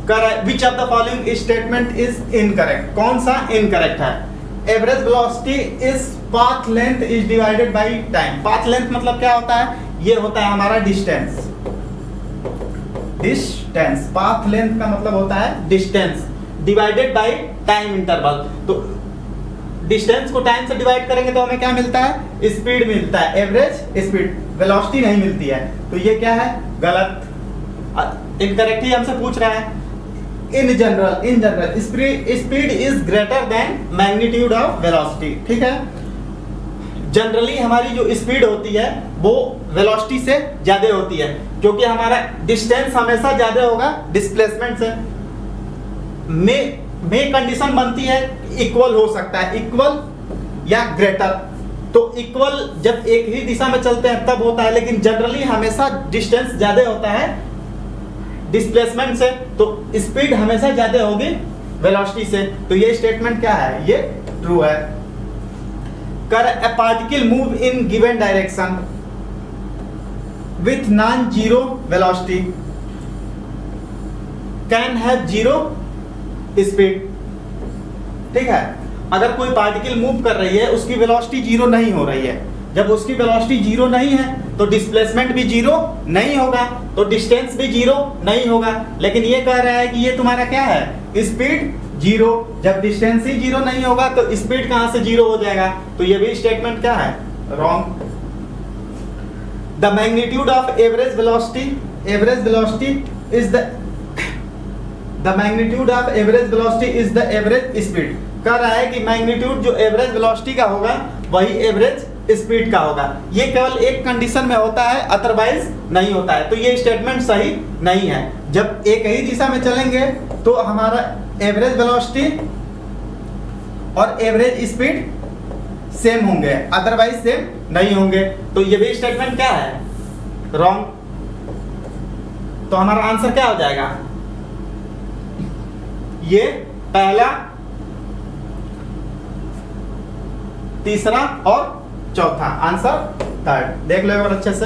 Which of the following statement is incorrect, कौन सा incorrect है? Average velocity is path length is divided by time. Path length मतलब क्या होता है? ये होता है हमारा डिस्टेंस। डिस्टेंस, पाथ लेंथ का मतलब होता है distance divided by time interval. तो डिस्टेंस को टाइम से डिवाइड करेंगे तो हमें क्या मिलता है? स्पीड मिलता है, एवरेज स्पीड, वेलोसिटी नहीं मिलती है। तो ये क्या है? गलत, इनकरेक्ट ही हमसे पूछ रहा है। In general speed is greater than magnitude of velocity. ठीक है, जनरली हमारी जो स्पीड होती है वो वेलोसिटी से ज्यादा होती है, क्योंकि हमारा डिस्टेंस हमेशा ज्यादा होगा डिस्प्लेसमेंट से। में कंडीशन बनती है इक्वल हो सकता है, इक्वल या ग्रेटर। तो इक्वल जब एक ही दिशा में चलते हैं तब होता है, लेकिन जनरली हमेशा डिस्टेंस ज्यादा होता है डिस्प्लेसमेंट से, तो स्पीड हमेशा ज्यादा होगी वेलोसिटी से। तो ये स्टेटमेंट क्या है? ये ट्रू है। कर ए particle move in given direction with non zero velocity can have zero speed. ठीक है, अगर कोई पार्टिकल मूव कर रही है, उसकी वेलोसिटी जीरो नहीं हो रही है। जब उसकी वेलोसिटी जीरो नहीं है तो डिस्प्लेसमेंट भी जीरो नहीं होगा, तो डिस्टेंस भी जीरो नहीं होगा। लेकिन ये कह रहा है कि ये तुम्हारा क्या है? Speed zero. जब डिस्टेंस ही जीरो नहीं होगा तो स्पीड कहां से जीरो हो जाएगा? तो ये भी स्टेटमेंट क्या है? Wrong. The magnitude of average velocity is the magnitude of average velocity is the average speed. कह रहा है कि मैग्नीट्यूड जो एवरेज वेलोसिटी का होगा वही एवरेज स्पीड का होगा। ये केवल एक कंडीशन में होता है, अदरवाइज नहीं होता है। तो ये स्टेटमेंट सही नहीं है। जब एक ही दिशा में चलेंगे तो हमारा एवरेज वेलोसिटी और एवरेज स्पीड सेम होंगे, अदरवाइज सेम नहीं होंगे। तो ये भी स्टेटमेंट क्या है? रॉन्ग। तो हमारा आंसर क्या हो जाएगा? ये पहला, तीसरा और चौथा, आंसर थर्ड। देख लो एक बार अच्छे से।